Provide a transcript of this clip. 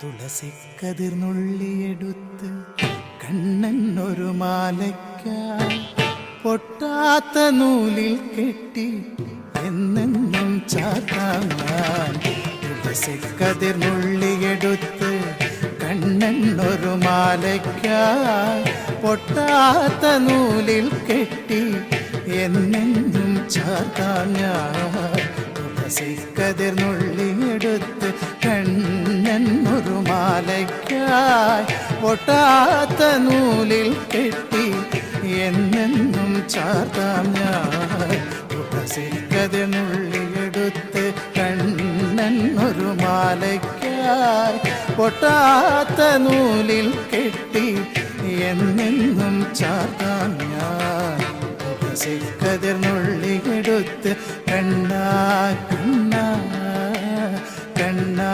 തുളസിക്കതിർന്നുള്ളിയെടുത്ത് കണ്ണൻ ഒരു മാലയ്ക്കായി പൊട്ടാത്ത നൂലിൽ കെട്ടി എന്നെന്നും ചാത്താൻ ഞാൻ. തുളസിക്കതിർന്നുള്ളിയെടുത്ത് കണ്ണൻ ഒരു മാലയ്ക്കായി പൊട്ടാത്ത നൂലിൽ കെട്ടി എന്നെന്നും ചാത്താൻ ഞാൻ. തുളസിക്കതിർന്നുള്ളിയെടുത്ത് കണ്ണൻ ഒരു മാലയ്ക്കായി പൊട്ടാത്ത നൂലിൽ കെട്ടി എന്നെന്നും ചാർത്താം ഞാൻ. തുളസിക്കതിർന്നുള്ളിയെടുത്ത് കണ്ണൻ ഒരു മാലയ്ക്കായി പൊട്ടാത്ത നൂലിൽ കെട്ടി എന്നെന്നും ചാർത്താം ഞാൻ. തുളസിക്കതിർന്നുള്ളിയെടുത്ത് കണ്ണാ കണ്ണാ കണ്ണാ